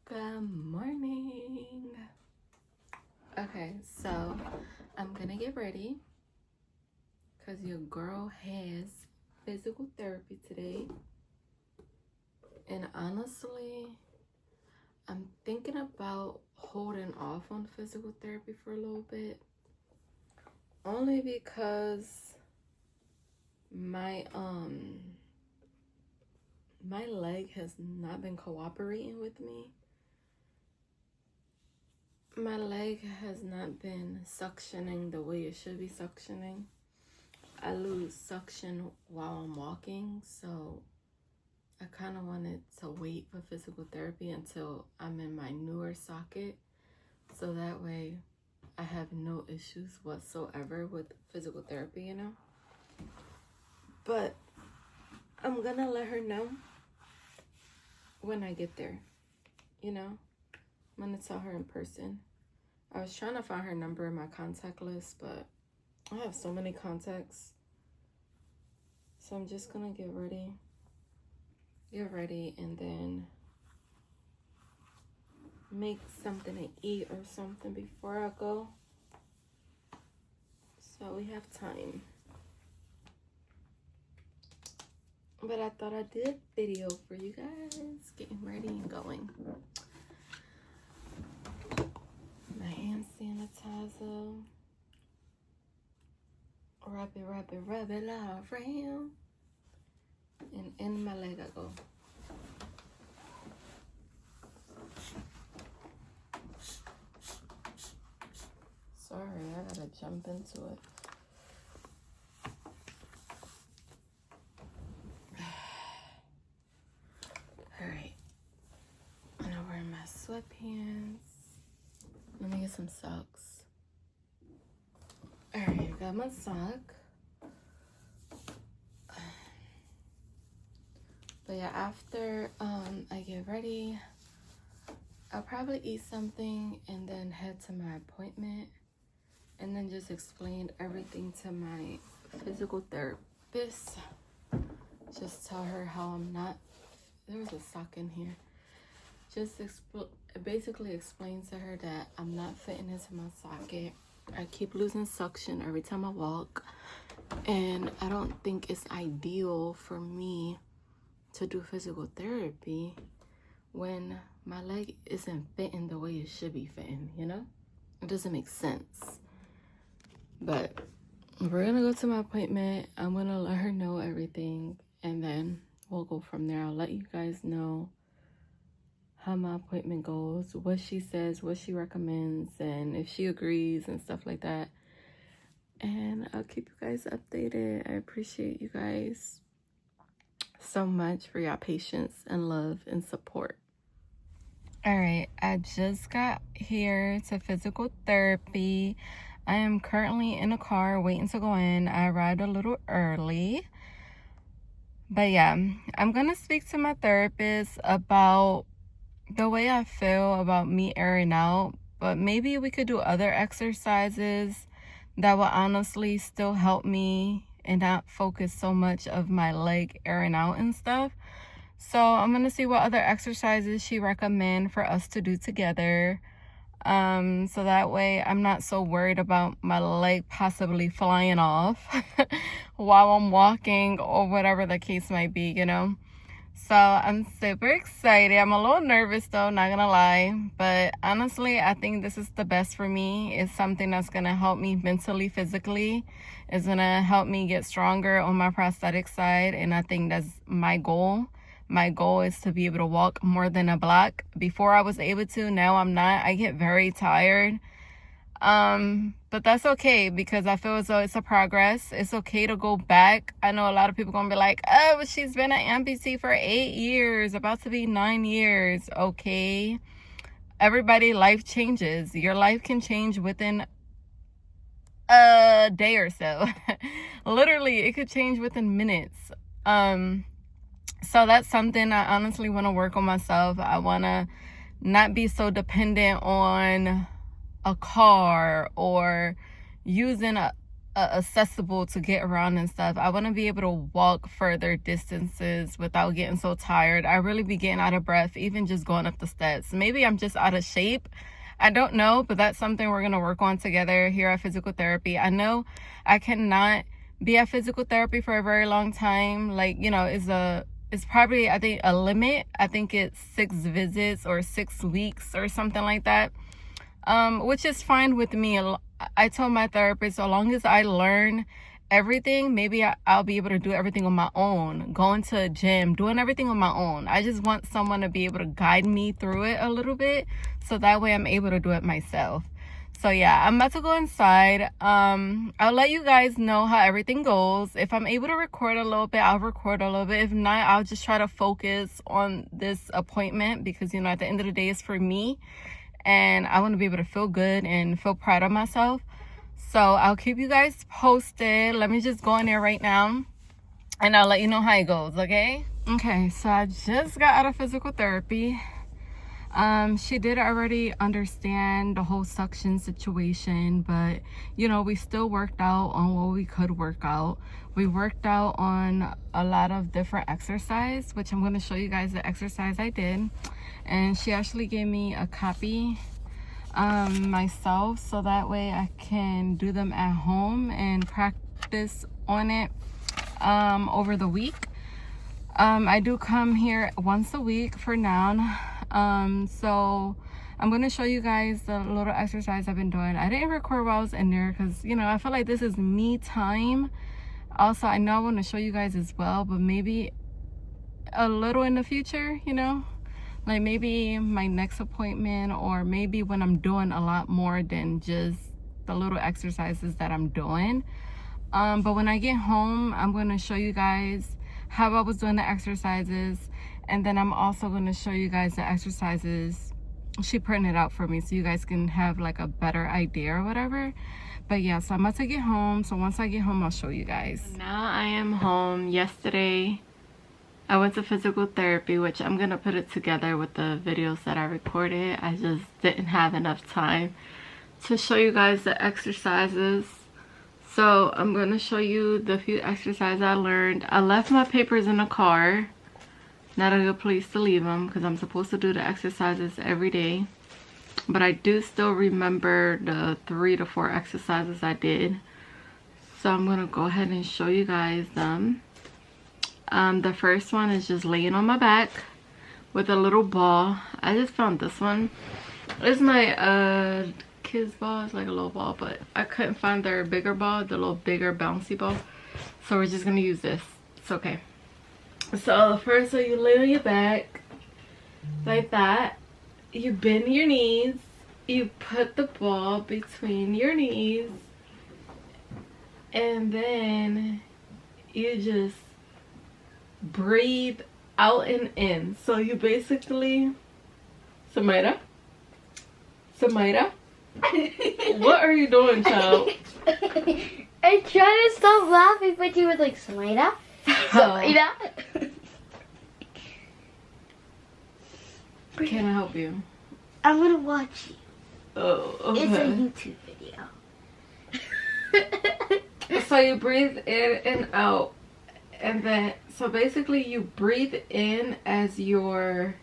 Good morning. Okay, so I'm gonna get ready because your girl has physical therapy today. And honestly, I'm thinking about holding off on physical therapy for a little bit. Only because my leg has not been cooperating with me. My leg has not been suctioning the way it should be suctioning. I lose suction while I'm walking, so I kind of wanted to wait for physical therapy until I'm in my newer socket, so that way I have no issues whatsoever with physical therapy, you know? But I'm gonna let her know when I get there, you know? I'm gonna tell her in person. I was trying to find her number in my contact list, but I have so many contacts. So I'm just gonna get ready, and then make something to eat or something before I go. So we have time. But I thought I did a video for you guys, getting ready and going. My hand sanitizer. Rub it all around. And in my leg I go. Sorry, I gotta jump into it. Alright. I'm gonna wear my sweatpants. Let me get some socks. Alright, I got my sock. But yeah, after I get ready, I'll probably eat something and then head to my appointment, and then just explain everything to my physical therapist. Just tell her how I'm not, there's a sock in here. Just basically explain to her that I'm not fitting into my socket. I keep losing suction every time I walk, and I don't think it's ideal for me to do physical therapy when my leg isn't fitting the way it should be fitting, you know? It doesn't make sense. But we're gonna go to my appointment. I'm gonna let her know everything, and then we'll go from there. I'll let you guys know how my appointment goes, what she says, what she recommends, and if she agrees and stuff like that. And I'll keep you guys updated. I appreciate you guys so much for your patience and love and support. All right, I just got here to physical therapy. I am currently in a car waiting to go in. I arrived a little early. But yeah, I'm gonna speak to my therapist about the way I feel about me airing out, but maybe we could do other exercises that will honestly still help me and not focus so much of my leg airing out and stuff. So I'm gonna see what other exercises she recommend for us to do together, so that way I'm not so worried about my leg possibly flying off while I'm walking or whatever the case might be, you know. So I'm super excited. I'm a little nervous though, not gonna lie. But honestly, I think this is the best for me. It's something that's gonna help me mentally, physically. It's gonna help me get stronger on my prosthetic side. And I think that's my goal. My goal is to be able to walk more than a block. Before I was able to, now I'm not. I get very tired. But that's okay, because I feel as though it's a progress. It's okay to go back. I know a lot of people gonna be like, oh, but she's been an amputee for 8 years, about to be 9 years. Okay, everybody, life changes. Your life can change within a day or so. Literally, it could change within minutes. So that's something I honestly want to work on myself. I want to not be so dependent on a car or using a accessible to get around and stuff. I want to be able to walk further distances without getting so tired. I really be getting out of breath even just going up the steps. Maybe I'm just out of shape. I don't know, but that's something we're going to work on together here at physical therapy. I know I cannot be at physical therapy for a very long time. Like, you know, it's probably, I think, a limit. I think it's 6 visits or 6 weeks or something like that, which is fine with me. I told my therapist, so long as I learn everything, maybe I'll be able to do everything on my own, going to a gym, doing everything on my own. I just want someone to be able to guide me through it a little bit, so that way I'm able to do it myself. So yeah, I'm about to go inside. I'll let you guys know how everything goes. If I'm able to record a little bit, I'll record a little bit. If not, I'll just try to focus on this appointment, because, you know, at the end of the day, it's for me. And I want to be able to feel good and feel proud of myself. So I'll keep you guys posted. Let me just go in there right now, and I'll let you know how it goes, okay? Okay, so I just got out of physical therapy. She did already understand the whole suction situation, but, you know, we still worked out on what we could work out. We worked out on a lot of different exercise, which I'm going to show you guys the exercise I did. And she actually gave me a copy myself, so that way I can do them at home and practice on it over the week. I do come here once a week for now. So I'm going to show you guys the little exercise I've been doing. I didn't record while I was in there because, you know, I feel like this is me time. Also, I know I want to show you guys as well, but maybe a little in the future, you know, like maybe my next appointment, or maybe when I'm doing a lot more than just the little exercises that I'm doing. But when I get home, I'm going to show you guys how I was doing the exercises, and then I'm also going to show you guys the exercises she printed out for me, so you guys can have like a better idea or whatever. But yeah, so I'm about to get home. So once I get home, I'll show you guys. Now I am home. Yesterday I went to physical therapy, which I'm gonna put it together with the videos that I recorded. I just didn't have enough time to show you guys the exercises. So I'm gonna show you the few exercises I learned. I left my papers in the car. Not a good place to leave them, because I'm supposed to do the exercises every day. But I do still remember the 3 to 4 exercises I did. So I'm gonna go ahead and show you guys them. The first one is just laying on my back with a little ball. I just found this one. It's my kids ball. It's like a little ball, but I couldn't find their bigger ball, the little bigger bouncy ball. So we're just gonna use this. It's okay. So first, you lay on your back like that. You bend your knees. You put the ball between your knees, and then you just breathe out and in. So you basically, Samaira, what are you doing, child? I tried to stop laughing, but you were like, Samaira. Can I help you? I'm gonna watch you. Oh, okay. It's a YouTube video. So you breathe in and out, and then so basically you breathe in as your,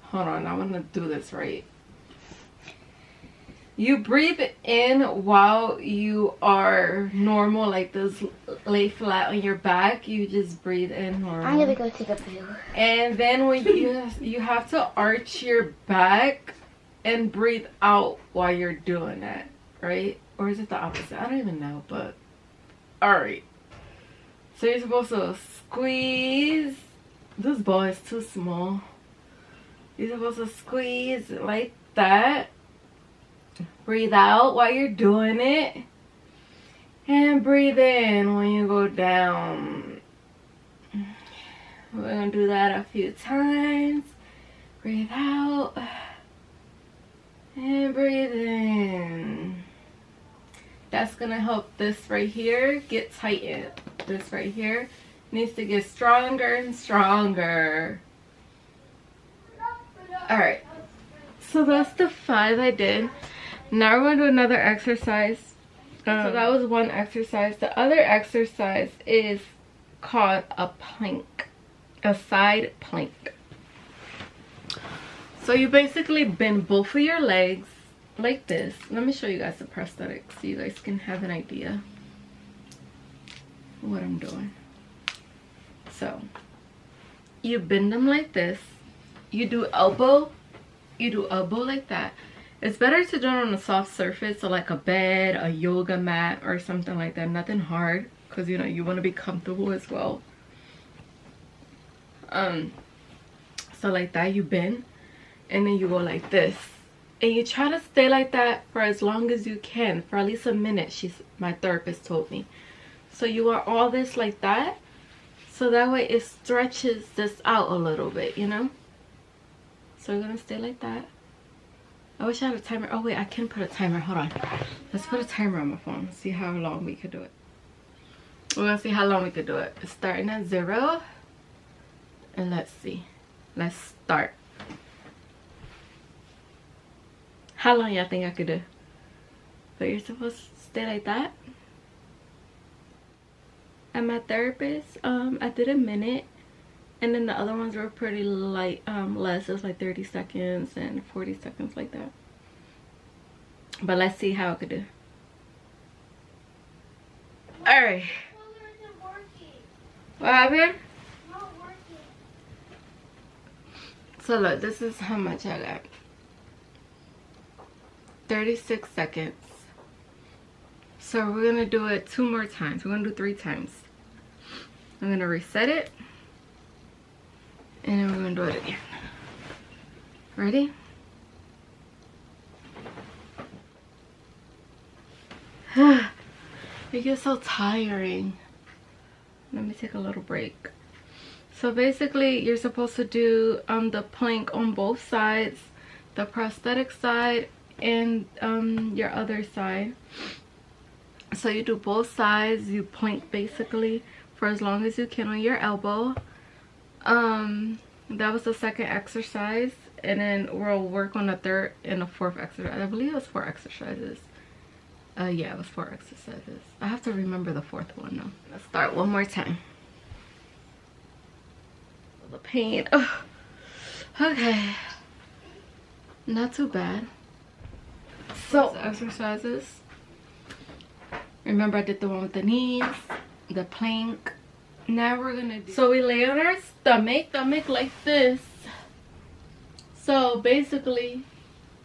hold on, I want to do this right. You breathe in while you are normal, like this, lay flat on your back. You just breathe in normal. I'm gonna go take a poo. And then when you have to arch your back and breathe out while you're doing that, right? Or is it the opposite? I don't even know, but all right. So you're supposed to squeeze. This ball is too small. You're supposed to squeeze like that. Breathe out while you're doing it, and breathe in when you go down. We're gonna do that a few times. Breathe out and breathe in. That's gonna help this right here get tightened. This right here needs to get stronger and stronger. All right, so that's the 5 I did. Now we're going to do another exercise. So that was one exercise. The other exercise is called a plank, a side plank. So you basically bend both of your legs like this. Let me show you guys the prosthetic so you guys can have an idea what I'm doing. So you bend them like this. You do elbow like that. It's better to do it on a soft surface, so like a bed, a yoga mat, or something like that. Nothing hard, because you know you want to be comfortable as well. So like that, you bend, and then you go like this, and you try to stay like that for as long as you can, for at least a minute. My therapist told me. So you want all this like that, so that way it stretches this out a little bit, you know. So you're gonna stay like that. I wish I had a timer. Oh wait, I can put a timer. Hold on. Let's put a timer on my phone. See how long we could do it. We're gonna see how long we could do it. It's starting at 0. And let's see. Let's start. How long y'all think I could do? But you're supposed to stay like that. And my therapist, I did a minute. And then the other ones were pretty light, less. It was like 30 seconds and 40 seconds like that. But let's see how I could do. Alright. What happened? Not working. So look, this is how much I got. 36 seconds. So we're gonna do it 2 more times. We're gonna do 3 times. I'm gonna reset it. And then we're gonna do it again. Ready? It gets so tiring. Let me take a little break. So basically, you're supposed to do the plank on both sides, the prosthetic side and your other side. So you do both sides. You plank basically for as long as you can on your elbow. That was the second exercise, and then we'll work on the third and the fourth exercise. I believe it was 4 exercises. Yeah, it was 4 exercises. I have to remember the 4th one though. Let's start one more time. The pain. Ugh. Okay, not too bad. So exercises. Remember, I did the one with the knees, the plank. Now we're gonna do, so we lay on our stomach like this. So basically,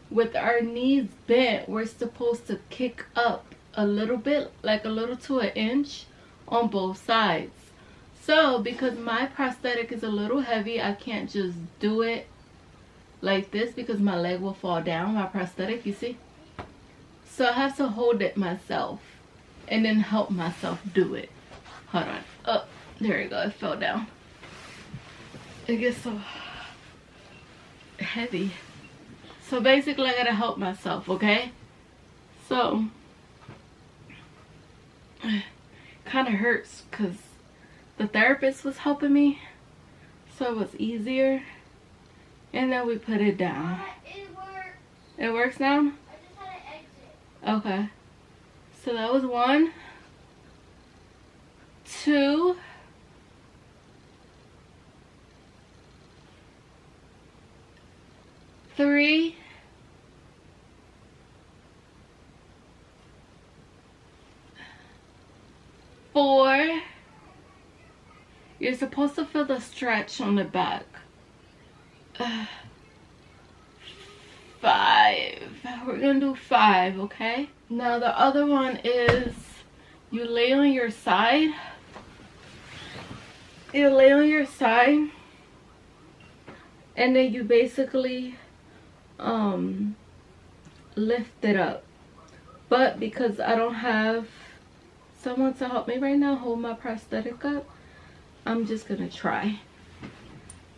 with our knees bent, we're supposed to kick up a little bit, like a little to an inch on both sides. So because my prosthetic is a little heavy, I can't just do it like this because my leg will fall down, my prosthetic, you see. So I have to hold it myself and then help myself do it. Hold on. Oh, there we go. It fell down. It gets so heavy. So basically, I gotta help myself, okay? So, kind of hurts because the therapist was helping me, so it was easier. And then we put it down. It works. It works now? I just had to exit. Okay. So that was 1, 2, 3, 4. You're supposed to feel the stretch on the back. 5. We're gonna do 5, okay? Now the other one is you lay on your side. You lay on your side, and then you basically lift it up. But because I don't have someone to help me right now hold my prosthetic up, I'm just gonna try.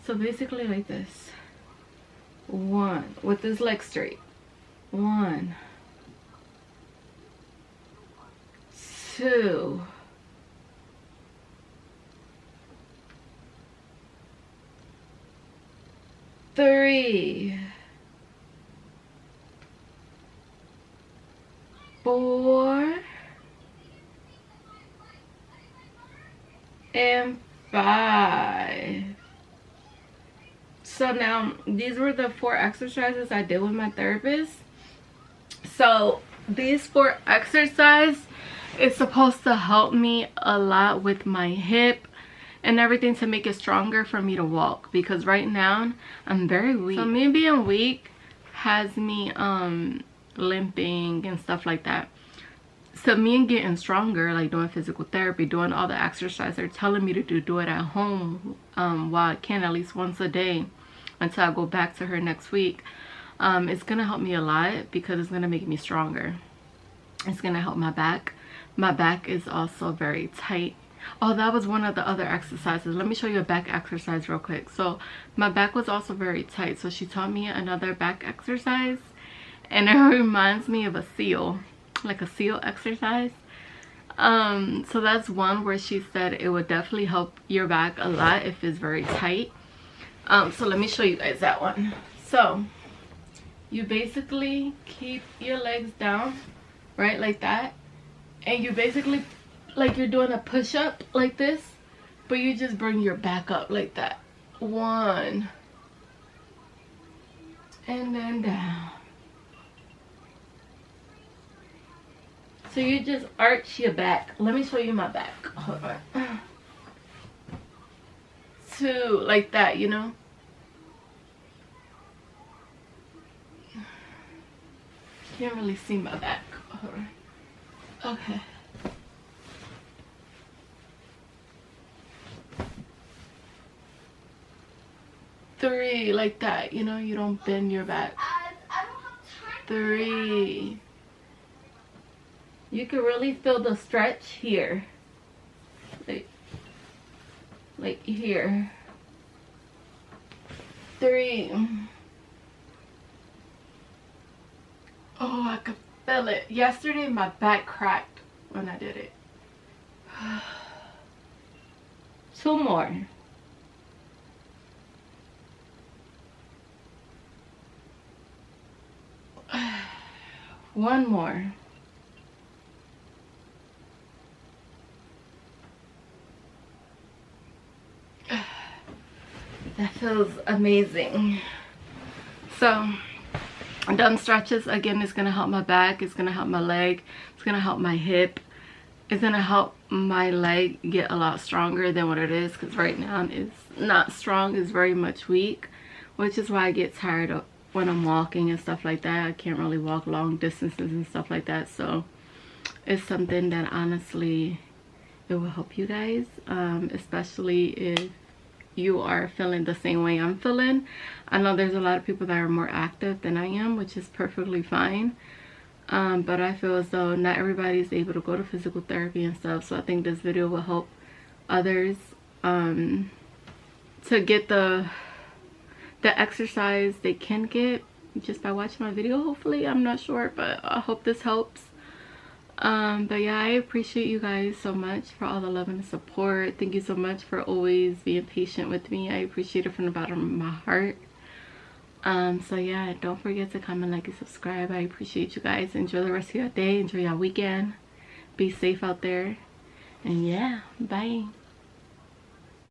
So basically like this. 1 with this leg straight. 1, 2, 3, 4, and 5. So now these were the 4 exercises I did with my therapist. So these 4 exercises is supposed to help me a lot with my hip and everything, to make it stronger for me to walk, because right now I'm very weak. So me being weak has me limping and stuff like that. So me getting stronger, like doing physical therapy, doing all the exercise they're telling me to do it at home, while I can, at least once a day until I go back to her next week, it's gonna help me a lot, because it's gonna make me stronger. It's gonna help my back. My back is also very tight. Oh, that was one of the other exercises. Let me show you a back exercise real quick. So my back was also very tight, so she taught me another back exercise, and it reminds me of a seal, like a seal exercise. So that's one where she said it would definitely help your back a lot if it's very tight. So let me show you guys that one. So you basically keep your legs down, right, like that, and you basically, like you're doing a push-up like this, but you just bring your back up like that. 1, and then down. So you just arch your back. Let me show you my back. Hold on. 2, like that, you know. Can't really see my back. Hold on. Okay. 3, like that, you know, you don't bend your back. 3. You can really feel the stretch here, like here. 3. Oh, I could feel it. Yesterday my back cracked when I did it. 2 more. 1 more. That feels amazing. So done stretches. Again, it's gonna help my back, it's gonna help my leg, it's gonna help my hip, it's gonna help my leg get a lot stronger than what it is, because right now it's not strong, it's very much weak, which is why I get tired of when I'm walking and stuff like that. I can't really walk long distances and stuff like that. So it's something that honestly, it will help you guys, especially if you are feeling the same way I'm feeling. I know there's a lot of people that are more active than I am, which is perfectly fine, but I feel as though not everybody is able to go to physical therapy and stuff. So I think this video will help others to get the exercise they can get just by watching my video, hopefully. I'm not sure, but I hope this helps. But yeah, I appreciate you guys so much for all the love and support. Thank you so much for always being patient with me. I appreciate it from the bottom of my heart. So yeah, don't forget to comment, like, and subscribe. I appreciate you guys. Enjoy the rest of your day, enjoy your weekend, be safe out there, and yeah, bye.